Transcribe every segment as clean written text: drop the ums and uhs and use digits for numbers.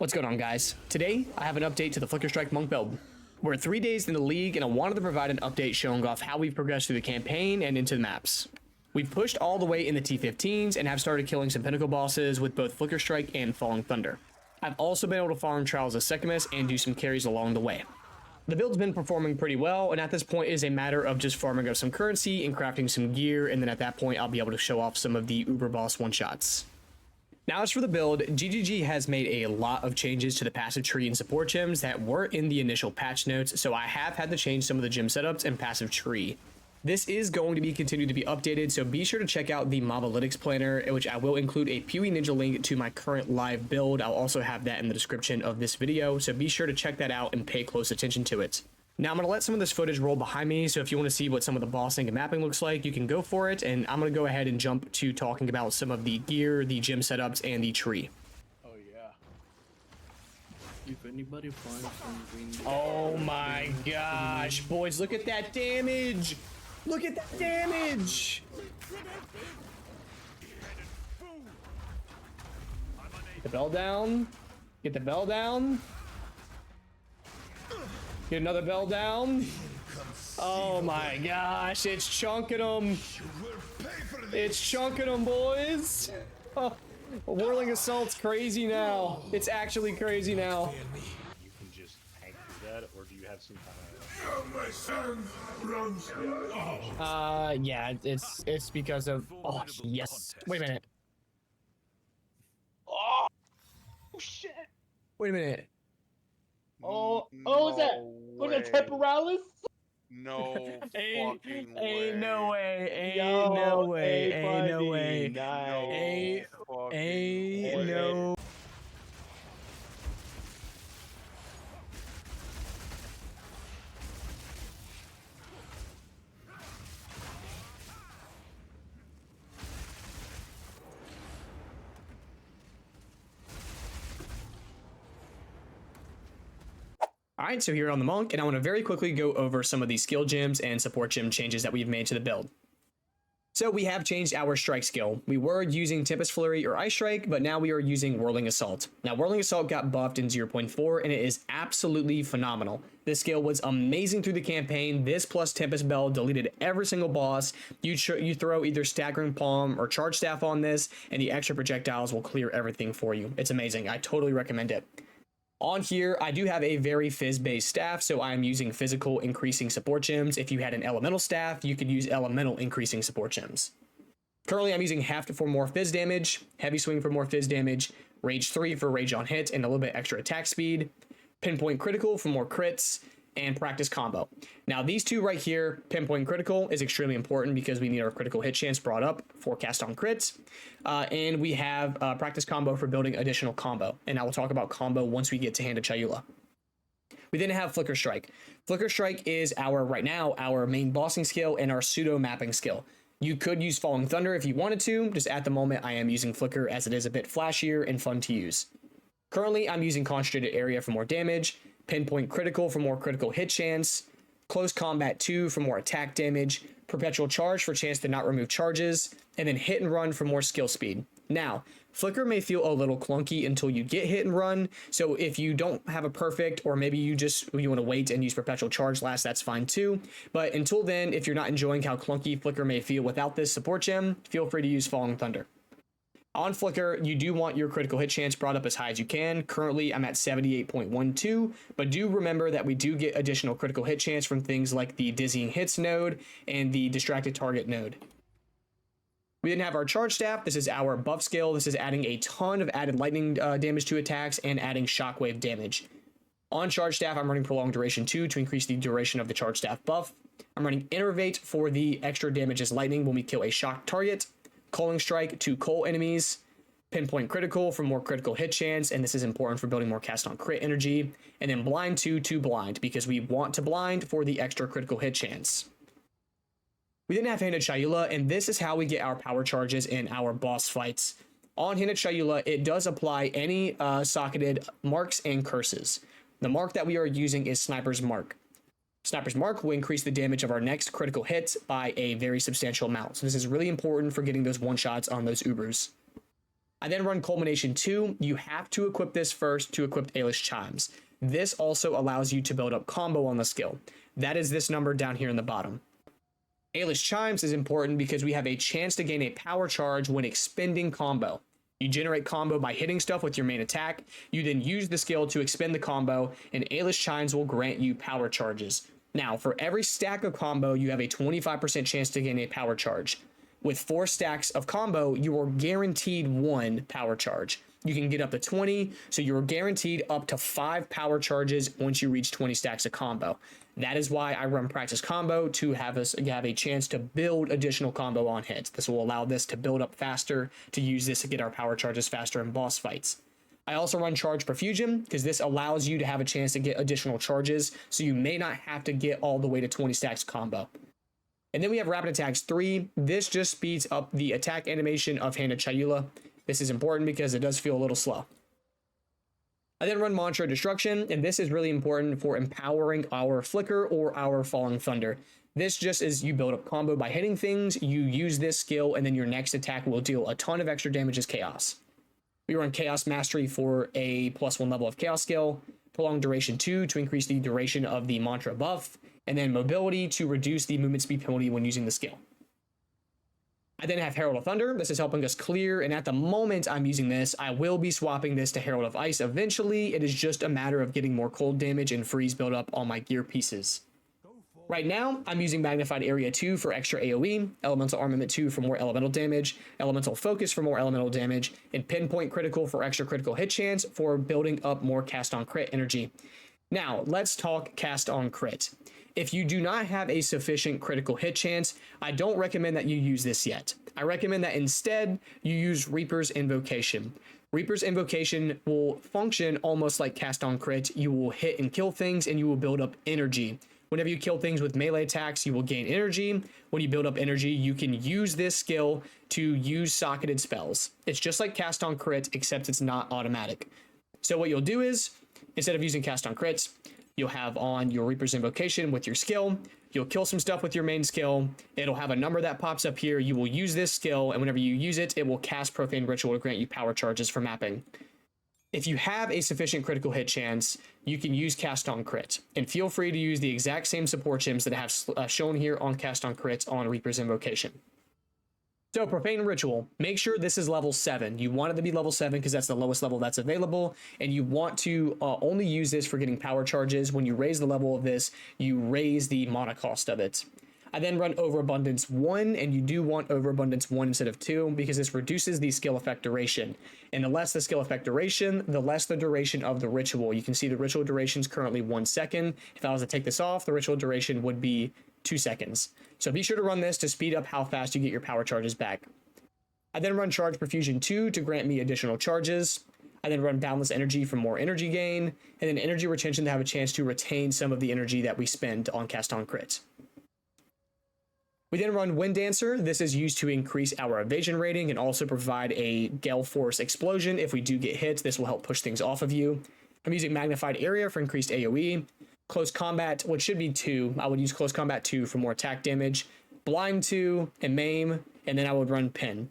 What's going on, guys? Today, I have an update to the Flicker Strike Monk build. We're 3 days in the league, and I wanted to provide an update showing off how we've progressed through the campaign and into the maps. We've pushed all the way in the T15s and have started killing some pinnacle bosses with both Flicker Strike and Falling Thunder. I've also been able to farm Trials of Secumus and do some carries along the way. The build's been performing pretty well, and at this point it is a matter of just farming up some currency and crafting some gear, and then at that point I'll be able to show off some of the Uber Boss one-shots. Now, as for the build, GGG has made a lot of changes to the passive tree and support gems that were in the initial patch notes, so I have had to change some of the gem setups and passive tree. This is going to be continued to be updated, so be sure to check out the Mobalytics planner, in which I will include a POE Ninja link to my current live build. I'll also have that in the description of this video, so be sure to check that out and pay close attention to it. Now, I'm going to let some of this footage roll behind me, so if you want to see what some of the bossing and mapping looks like, you can go for it, and I'm going to go ahead and jump to talking about some of the gear, the gym setups, and the tree. Oh, yeah. If anybody finds some green... Oh my gosh, boys, look at that damage! Look at that damage! Get the bell down. Get the bell down. Get another bell down. Oh my gosh, it's chunking them. It's chunking them, boys. Oh, Whirling Assault's crazy now. It's actually crazy now. You can just tank through that, or do you have some kind of... Yeah, it's because of... Oh, yes. Wait a minute. Oh, shit. Wait a minute. Oh, No was that Temporalis? No Ain't fucking way. no way. Ain't Yo, no way. A Ain't no buddy, way. nice. Ain't no... Alright, so here on the Monk, and I want to very quickly go over some of the skill gems and support gem changes that we've made to the build. So we have changed our strike skill. We were using Tempest Flurry or Ice Strike, but now we are using Whirling Assault. Now, Whirling Assault got buffed in 0.4, and it is absolutely phenomenal. This skill was amazing through the campaign. This plus Tempest Bell deleted every single boss. You throw either Staggering Palm or Charge Staff on this, and the extra projectiles will clear everything for you. It's amazing. I totally recommend it. On here, I do have a very fizz-based staff, so I'm using physical increasing support gems. If you had an elemental staff, you could use elemental increasing support gems. Currently, I'm using half for more fizz damage, heavy swing for more fizz damage, rage 3 for rage on hit and a little bit extra attack speed, pinpoint critical for more crits, and practice combo. Now, these two right here, pinpoint critical, is extremely important because we need our critical hit chance brought up for cast on crits. And we have practice combo for building additional combo. And I will talk about combo once we get to Hand of Chayula. We then have Flicker Strike. Flicker Strike is right now, our main bossing skill and our pseudo mapping skill. You could use Falling Thunder if you wanted to. Just at the moment, I am using Flicker as it is a bit flashier and fun to use. Currently, I'm using Concentrated Area for more damage, Pinpoint Critical for more critical hit chance, Close Combat 2 for more attack damage, Perpetual Charge for chance to not remove charges, and then Hit and Run for more skill speed. Now, Flicker may feel a little clunky until you get Hit and Run, so if you don't have a perfect, or maybe you want to wait and use Perpetual Charge last, that's fine too. But until then, if you're not enjoying how clunky Flicker may feel without this support gem, feel free to use Falling Thunder. On Flicker, you do want your critical hit chance brought up as high as you can. Currently, I'm at 78.12, but do remember that we do get additional critical hit chance from things like the Dizzying Hits node and the Distracted Target node. We then have our Charge Staff. This is our buff skill. This is adding a ton of added lightning damage to attacks and adding shockwave damage. On Charge Staff, I'm running Prolonged Duration 2 to increase the duration of the Charge Staff buff. I'm running Innervate for the extra damage as lightning when we kill a shocked target. Culling Strike to cull enemies, Pinpoint Critical for more critical hit chance, and this is important for building more cast on crit energy, and then Blind 2 to blind, because we want to blind for the extra critical hit chance. We then have Hand of Chayula, and this is how we get our power charges in our boss fights. On Hand of Chayula, it does apply any socketed marks and curses. The mark that we are using is Sniper's Mark. Sniper's Mark will increase the damage of our next critical hit by a very substantial amount. So this is really important for getting those one-shots on those Ubers. I then run Culmination 2. You have to equip this first to equip Aelish Chimes. This also allows you to build up combo on the skill. That is this number down here in the bottom. Aelish Chimes is important because we have a chance to gain a power charge when expending combo. You generate combo by hitting stuff with your main attack. You then use the skill to expend the combo, and Aelish Chimes will grant you power charges. Now, for every stack of combo, you have a 25% chance to gain a power charge. With 4 stacks of combo, you are guaranteed 1 power charge. You can get up to 20, so you're guaranteed up to 5 power charges once you reach 20 stacks of combo. That is why I run practice combo, to have a chance to build additional combo on hits. This will allow this to build up faster, to use this to get our power charges faster in boss fights. I also run charge perfusion because this allows you to have a chance to get additional charges, so you may not have to get all the way to 20 stacks combo. And then we have Rapid Attacks 3. This just speeds up the attack animation of Hand of Chayula. This is important because it does feel a little slow. I then run Mantra Destruction, and this is really important for empowering our Flicker or our Falling Thunder. This just is you build up combo by hitting things, you use this skill, and then your next attack will deal a ton of extra damage as Chaos. We run Chaos Mastery for a +1 level of Chaos skill, Prolonged Duration 2 to increase the duration of the Mantra buff, and then Mobility to reduce the movement speed penalty when using the skill. I then have Herald of Thunder. This is helping us clear, and at the moment I'm using this, I will be swapping this to Herald of Ice eventually. It is just a matter of getting more cold damage and freeze build up on my gear pieces. Right now, I'm using Magnified Area 2 for extra AoE, Elemental Armament 2 for more elemental damage, Elemental Focus for more elemental damage, and Pinpoint Critical for extra critical hit chance for building up more Cast on Crit energy. Now, let's talk Cast on Crit. If you do not have a sufficient critical hit chance, I don't recommend that you use this yet. I recommend that instead you use Reaper's Invocation. Reaper's Invocation will function almost like Cast on Crit. You will hit and kill things, and you will build up energy. Whenever you kill things with melee attacks, you will gain energy. When you build up energy, you can use this skill to use socketed spells. It's just like Cast on Crit, except it's not automatic. So what you'll do is, instead of using Cast on Crits, you'll have on your Reaper's Invocation with your skill. You'll kill some stuff with your main skill. It'll have a number that pops up here. You will use this skill, and whenever you use it, it will cast Profane Ritual to grant you power charges for mapping. If you have a sufficient critical hit chance, you can use Cast on Crit, and feel free to use the exact same support gems that I have shown here on Cast on Crit on Reaper's Invocation. So Profane Ritual, make sure this is level 7. You want it to be level 7 because that's the lowest level that's available, and you want to only use this for getting power charges. When you raise the level of this, you raise the mana cost of it. I then run Overabundance 1, and you do want Overabundance 1 instead of 2 because this reduces the skill effect duration. And the less the skill effect duration, the less the duration of the ritual. You can see the ritual duration is currently 1 second. If I was to take this off, the ritual duration would be 2 seconds. So be sure to run this to speed up how fast you get your power charges back. I then run Charge Perfusion 2 to grant me additional charges. I then run Boundless Energy for more energy gain, and then Energy Retention to have a chance to retain some of the energy that we spend on Cast on Crit. We then run Wind Dancer. This is used to increase our evasion rating and also provide a Gale Force explosion. If we do get hit, this will help push things off of you. I'm using Magnified Area for increased AoE. Close Combat, which should be 2. I would use Close Combat 2 for more attack damage. Blind 2 and Maim, and then I would run Pin.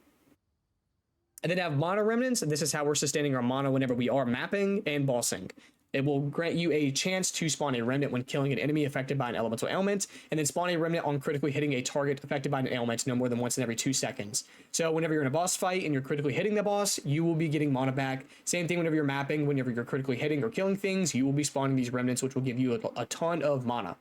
And then have Mana Remnants. This is how we're sustaining our mana whenever we are mapping and bossing. It will grant you a chance to spawn a remnant when killing an enemy affected by an elemental ailment, and then spawn a remnant on critically hitting a target affected by an ailment no more than once in every 2 seconds. So whenever you're in a boss fight and you're critically hitting the boss, you will be getting mana back. Same thing whenever you're mapping, whenever you're critically hitting or killing things, you will be spawning these remnants, which will give you a ton of mana.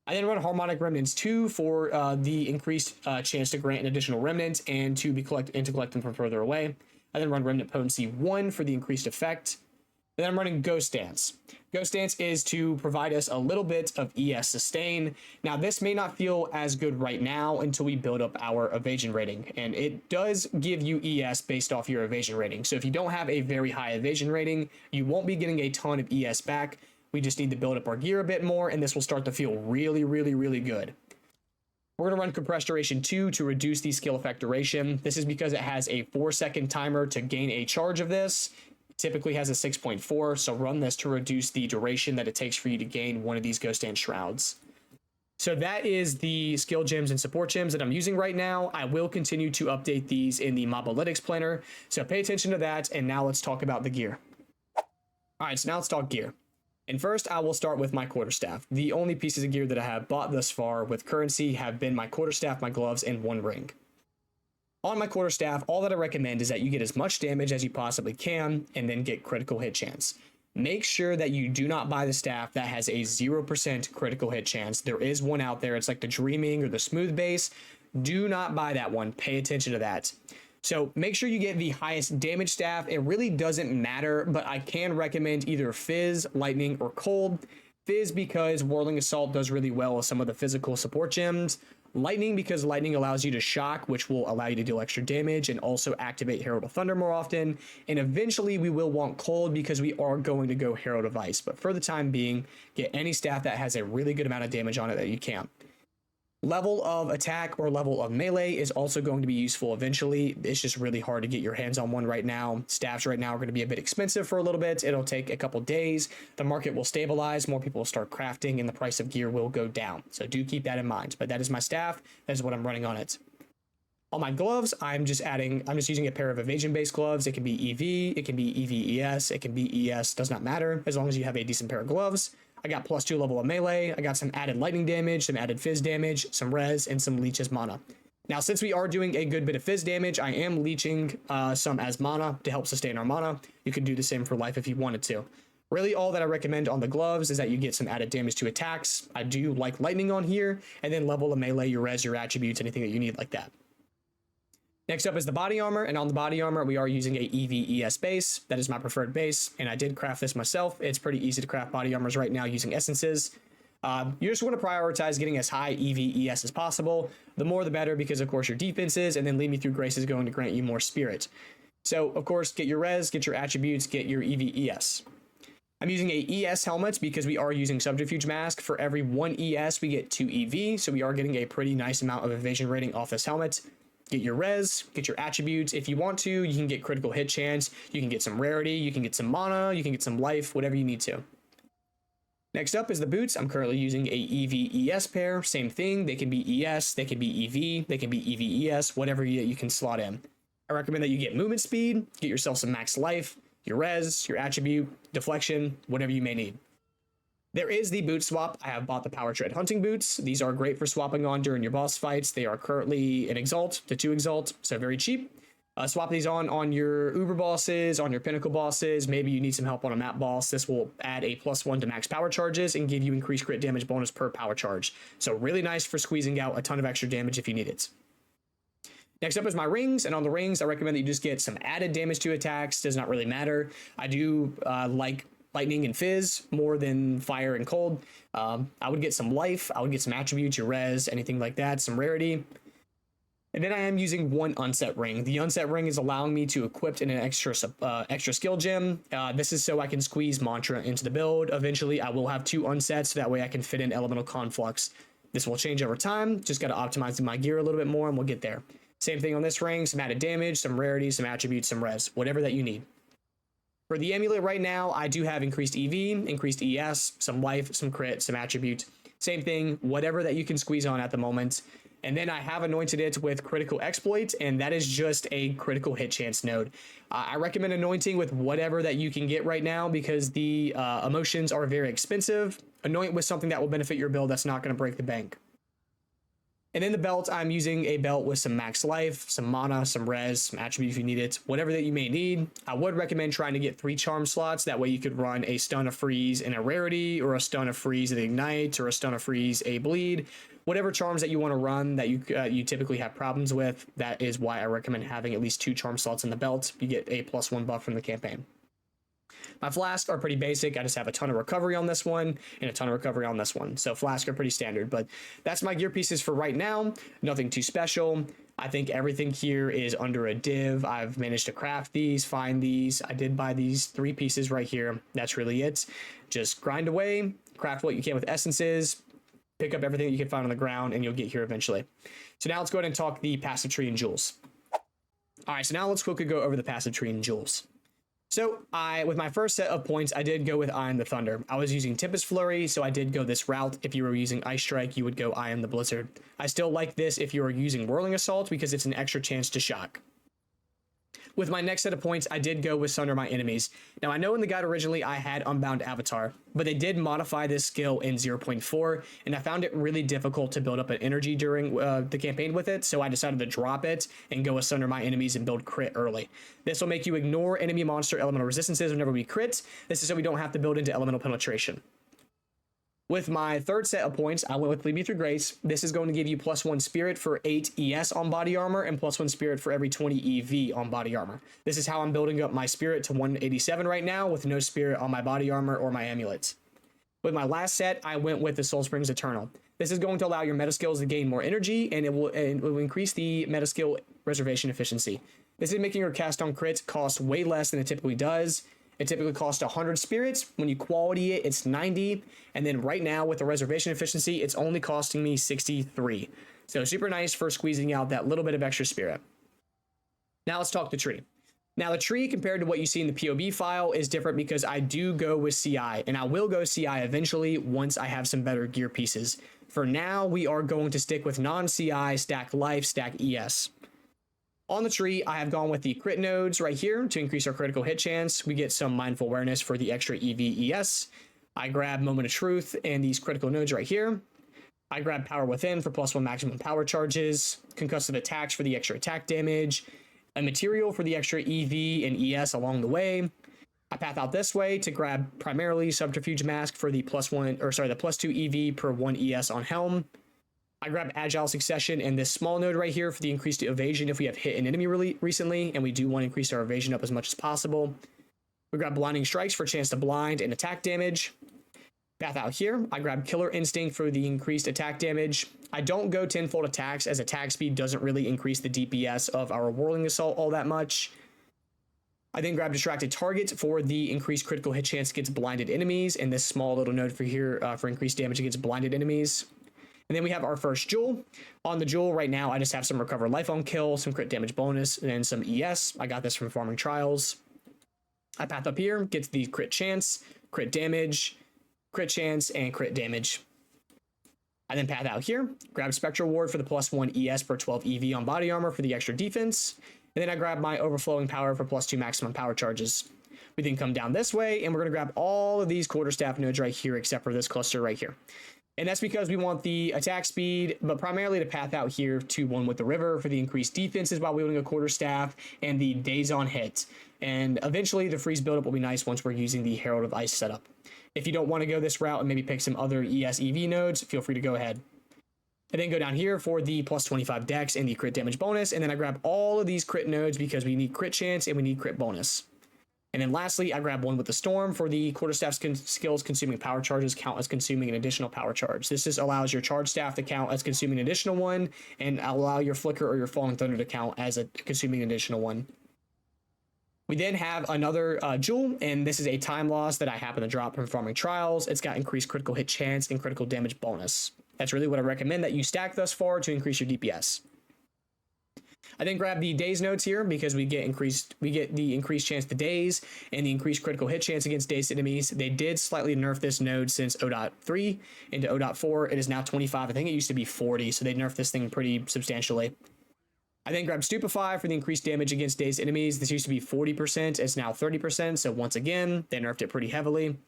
I then run Harmonic Remnants 2 for the increased chance to grant an additional remnant and to collect them from further away. I then run Remnant Potency 1 for the increased effect. And then I'm running Ghost Dance. Ghost Dance is to provide us a little bit of ES sustain. Now, this may not feel as good right now until we build up our evasion rating, and it does give you ES based off your evasion rating. So if you don't have a very high evasion rating, you won't be getting a ton of ES back. We just need to build up our gear a bit more, and this will start to feel really, really, really good. We're going to run Compressed Duration 2 to reduce the skill effect duration. This is because it has a 4-second timer to gain a charge of this. Typically has a 6.4, so run this to reduce the duration that it takes for you to gain one of these Ghost Dance Shrouds. So that is the skill gems and support gems that I'm using right now. I will continue to update these in the Mobalytics planner. So pay attention to that. And now let's talk about the gear. All right, so now let's talk gear. And first, I will start with my quarterstaff. The only pieces of gear that I have bought thus far with currency have been my quarterstaff, my gloves, and one ring. On my quarterstaff, all that I recommend is that you get as much damage as you possibly can and then get critical hit chance. Make sure that you do not buy the staff that has a 0% critical hit chance. There is one out there. It's like the Dreaming or the Smooth Base. Do not buy that one. Pay attention to that. So make sure you get the highest damage staff. It really doesn't matter, but I can recommend either Fizz, Lightning, or Cold. Fizz because Whirling Assault does really well with some of the physical support gems. Lightning because Lightning allows you to shock, which will allow you to deal extra damage and also activate Herald of Thunder more often. And eventually we will want Cold because we are going to go Herald of Ice. But for the time being, get any staff that has a really good amount of damage on it that you can. Level of attack or level of melee is also going to be useful eventually. It's just really hard to get your hands on one right now. Staffs right now are going to be a bit expensive for a little bit. It'll take a couple days. The market will stabilize. More people will start crafting and the price of gear will go down. So do keep that in mind. But that is my staff. That is what I'm running on it. On my gloves, I'm just using a pair of evasion-based gloves. It can be EV, it can be EVES, it can be ES, does not matter as long as you have a decent pair of gloves. I got +2 level of melee. I got some added lightning damage, some added fizz damage, some res, and some leech as mana. Now, since we are doing a good bit of fizz damage, I am leeching some as mana to help sustain our mana. You can do the same for life if you wanted to. Really, all that I recommend on the gloves is that you get some added damage to attacks. I do like lightning on here, and then level of melee, your res, your attributes, anything that you need like that. Next up is the body armor, and on the body armor, we are using a EVES base. That is my preferred base, and I did craft this myself. It's pretty easy to craft body armors right now using essences. You just want to prioritize getting as high EVES as possible. The more the better, because of course your defenses, and then Lead Me Through Grace is going to grant you more spirit. So, of course, get your res, get your attributes, get your EVES. I'm using a ES helmet because we are using Subterfuge Mask. For every 1 ES, we get 2 EV, so we are getting a pretty nice amount of evasion rating off this helmet. Get your res, get your attributes. If you want to, you can get critical hit chance, you can get some rarity, you can get some mana, you can get some life, whatever you need to. Next up is the boots. I'm currently using a EV-ES pair. Same thing, they can be ES, they can be EV, they can be EV-ES, whatever you can slot in. I recommend that you get movement speed, get yourself some max life, your res, your attribute, deflection, whatever you may need. There is the boot swap. I have bought the Power Tread hunting boots. These are great for swapping on during your boss fights. They are currently an Exalt to 2 Exalt, so very cheap. Swap these on your Uber bosses, on your Pinnacle bosses. Maybe you need some help on a map boss. This will add a +1 to max power charges and give you increased crit damage bonus per power charge. So really nice for squeezing out a ton of extra damage if you need it. Next up is my rings, and on the rings, I recommend that you just get some added damage to attacks. Does not really matter. I do like lightning and fizz more than fire and cold. I would get some life, I would get some attributes, your res, anything like that, some rarity. And then I am using 1 unset ring. The unset ring is allowing me to equip in an extra skill gem. This is so I can squeeze mantra into the build. Eventually I will have 2 unsets, so that way I can fit in elemental conflux. This will change over time. Just got to optimize my gear a little bit more and we'll get there. Same thing on this ring, some added damage, some rarity, some attributes, some res, whatever that you need. For the amulet right now, I do have increased EV, increased ES, some life, some crit, some attribute. Same thing, whatever that you can squeeze on at the moment. And then I have anointed it with critical exploit, and that is just a critical hit chance node. I recommend anointing with whatever that you can get right now because the emotions are very expensive. Anoint with something that will benefit your build that's not going to break the bank. And in the belt, I'm using a belt with some max life, some mana, some res, some attributes if you need it, whatever that you may need. I would recommend trying to get 3 charm slots. That way you could run a stun of freeze and a rarity, or a stun of freeze and ignite, or a stun of freeze, a bleed. Whatever charms that you want to run that you typically have problems with, that is why I recommend having at least 2 charm slots in the belt. You get a +1 buff from the campaign. My flasks are pretty basic. I just have a ton of recovery on this one and a ton of recovery on this one. So flasks are pretty standard, but that's my gear pieces for right now. Nothing too special. I think everything here is under a div. I've managed to craft these, find these. I did buy these 3 pieces right here. That's really it. Just grind away, craft what you can with essences, pick up everything that you can find on the ground, and you'll get here eventually. So now let's go ahead and talk the passive tree and jewels. All right, so now let's quickly go over the passive tree and jewels. So with my first set of points, I did go with Eye on the Thunder. I was using Tempest Flurry, so I did go this route. If you were using Ice Strike, you would go Eye on the Blizzard. I still like this if you were using Whirling Assault because it's an extra chance to shock. With my next set of points, I did go with Sunder My Enemies. Now, I know in the guide originally I had Unbound Avatar, but they did modify this skill in 0.4, and I found it really difficult to build up an energy during the campaign with it, so I decided to drop it and go with Sunder My Enemies and build crit early. This will make you ignore enemy monster elemental resistances whenever we crit. This is so we don't have to build into elemental penetration. With my third set of points, I went with Lead Me Through Grace. This is going to give you +1 Spirit for 8 ES on body armor and +1 Spirit for every 20 EV on body armor. This is how I'm building up my Spirit to 187 right now with no Spirit on my body armor or my amulets. With my last set, I went with the Soul Springs Eternal. This is going to allow your meta skills to gain more energy, and it will increase the meta skill reservation efficiency. This is making your cast on crits cost way less than it typically does. It typically costs 100 spirits. When you quality it, it's 90. And then right now with the reservation efficiency, it's only costing me 63. So super nice for squeezing out that little bit of extra spirit. Now let's talk the tree. Now the tree compared to what you see in the POB file is different because I do go with CI, and I will go CI eventually once I have some better gear pieces. For now, we are going to stick with non-CI, stack life, stack ES. On the tree, I have gone with the crit nodes right here to increase our critical hit chance. We get some mindful awareness for the extra EV/ES. I grab Moment of Truth and these critical nodes right here. I grab Power Within for +1 maximum power charges, concussive attacks for the extra attack damage, a material for the extra EV and ES along the way. I path out this way to grab primarily Subterfuge Mask for the +2 EV per 1 ES on Helm. I grab Agile Succession and this small node right here for the increased evasion if we have hit an enemy recently, and we do want to increase our evasion up as much as possible. We grab Blinding Strikes for a chance to blind and attack damage. Path out here, I grab Killer Instinct for the increased attack damage. I don't go tenfold attacks as attack speed doesn't really increase the DPS of our Whirling Assault all that much. I then grab Distracted Target for the increased critical hit chance against blinded enemies, and this small little node for here for increased damage against blinded enemies. And then we have our first Jewel. On the Jewel right now, I just have some Recover Life on Kill, some crit damage bonus, and some ES. I got this from Farming Trials. I path up here, get the crit chance, crit damage, crit chance, and crit damage. I then path out here, grab Spectral Ward for the +1 ES per 12 EV on body armor for the extra defense. And then I grab my Overflowing Power for +2 maximum power charges. We then come down this way, and we're going to grab all of these quarterstaff nodes right here, except for this cluster right here. And that's because we want the attack speed, but primarily to path out here to one with the river for the increased defenses while wielding a quarterstaff and the days on hit. And eventually the freeze buildup will be nice once we're using the Herald of Ice setup. If you don't want to go this route and maybe pick some other ES EV nodes, feel free to go ahead. And then go down here for the +25 dex and the crit damage bonus. And then I grab all of these crit nodes because we need crit chance and we need crit bonus. And then lastly, I grab one with the Storm for the quarterstaff skills consuming power charges count as consuming an additional power charge. This just allows your charge staff to count as consuming an additional one and allow your Flicker or your Falling Thunder to count as a consuming an additional one. We then have another Jewel, and this is a time loss that I happen to drop from Farming Trials. It's got increased critical hit chance and critical damage bonus. That's really what I recommend that you stack thus far to increase your DPS. I then grab the daze nodes here because we get the increased chance to daze and the increased critical hit chance against dazed enemies. They did slightly nerf this node since 0.3 into 0.4. It is now 25. I think it used to be 40, so they nerfed this thing pretty substantially. I then grab Stupefy for the increased damage against dazed enemies. This used to be 40%, it's now 30%, so once again, they nerfed it pretty heavily.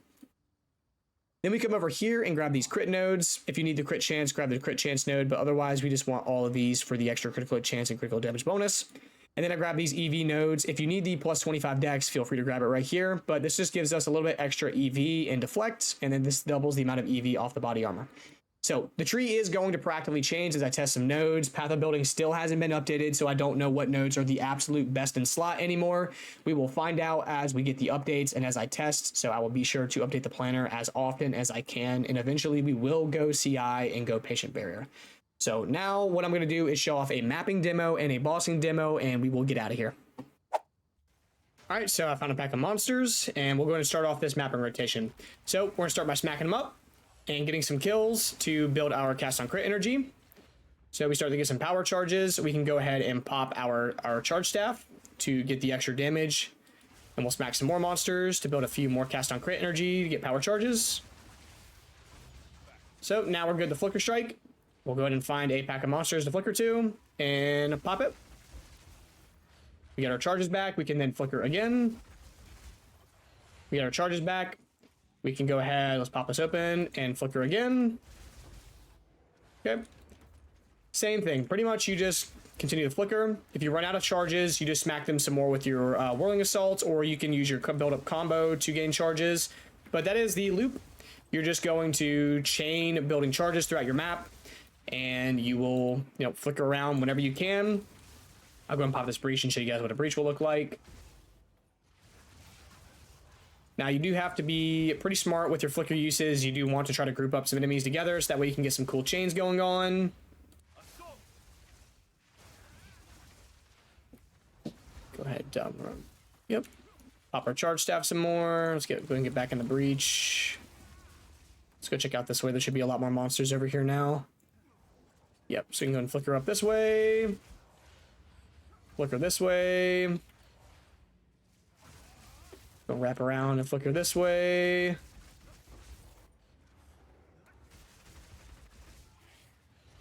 Then we come over here and grab these crit nodes. If you need the crit chance, grab the crit chance node, but otherwise we just want all of these for the extra critical hit chance and critical damage bonus. And then I grab these EV nodes. If you need the +25 dex, feel free to grab it right here, but this just gives us a little bit extra EV and deflect, and then this doubles the amount of EV off the body armor. So the tree is going to practically change as I test some nodes. Path of Building still hasn't been updated, so I don't know what nodes are the absolute best in slot anymore. We will find out as we get the updates and as I test, so I will be sure to update the planner as often as I can, and eventually we will go CI and go Patient Barrier. So now what I'm going to do is show off a mapping demo and a bossing demo, and we will get out of here. All right, so I found a pack of monsters, and we're going to start off this mapping rotation. So we're going to start by smacking them up and getting some kills to build our cast on crit energy. So we start to get some power charges. We can go ahead and pop our charge staff to get the extra damage And we'll smack some more monsters to build a few more cast on crit energy to get power charges. So now we're good to Flicker Strike. We'll go ahead and find a pack of monsters to Flicker to and pop it. We get our charges back. We can then Flicker again. We get our charges back. We can go ahead, let's pop this open and Flicker again. Okay. Same thing. Pretty much you just continue to Flicker. If you run out of charges, you just smack them some more with your Whirling Assault, or you can use your build-up combo to gain charges. But that is the loop. You're just going to chain building charges throughout your map, and you will, flicker around whenever you can. I'll go and pop this breach and show you guys what a breach will look like. Now, you do have to be pretty smart with your flicker uses. You do want to try to group up some enemies together, so that way you can get some cool chains going on. Go ahead, yep. Pop our charge staff some more. Let's go and get back in the breach. Let's go check out this way. There should be a lot more monsters over here now. Yep, so we can go and flicker up this way. Flicker this way. Go wrap around and flicker this way.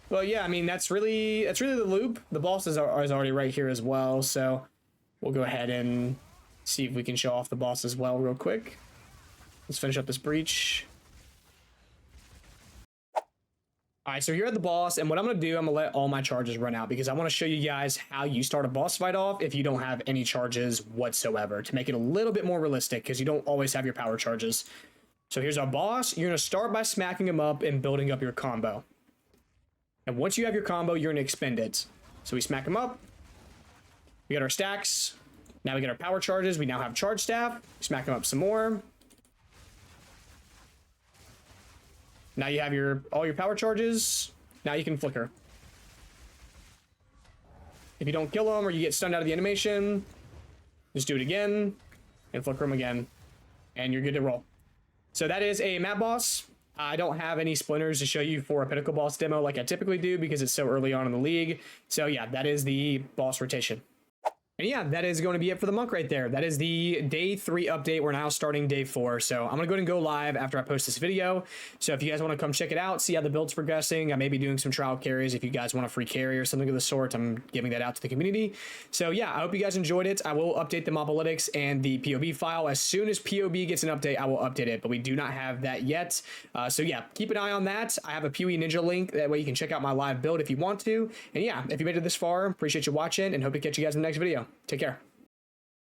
Well, yeah, I mean, that's really the loop. The boss is already right here as well, so we'll go ahead and see if we can show off the boss as well real quick. Let's finish up this breach. All right, so here at the boss, and what I'm going to do, I'm going to let all my charges run out because I want to show you guys how you start a boss fight off if you don't have any charges whatsoever, to make it a little bit more realistic because you don't always have your power charges. So here's our boss. You're going to start by smacking him up and building up your combo. And once you have your combo, you're going to expend it. So we smack him up. We got our stacks. Now we get our power charges. We now have charge staff. Smack him up some more. Now you have all your power charges. Now you can flicker. If you don't kill him or you get stunned out of the animation, just do it again and flicker him again, and you're good to roll. So that is a map boss. I don't have any splinters to show you for a Pinnacle boss demo like I typically do because it's so early on in the league. So yeah, that is the boss rotation. And yeah, that is going to be it for the monk right there. That is the day 3 update. We're now starting day 4. So I'm going to go ahead and go live after I post this video. So if you guys want to come check it out, see how the build's progressing, I may be doing some trial carries. If you guys want a free carry or something of the sort, I'm giving that out to the community. So yeah, I hope you guys enjoyed it. I will update the Mobalytics and the POB file. As soon as POB gets an update, I will update it, but we do not have that yet. So yeah, keep an eye on that. I have a POE Ninja link. That way you can check out my live build if you want to. And yeah, if you made it this far, appreciate you watching and hope to catch you guys in the next video. Take care.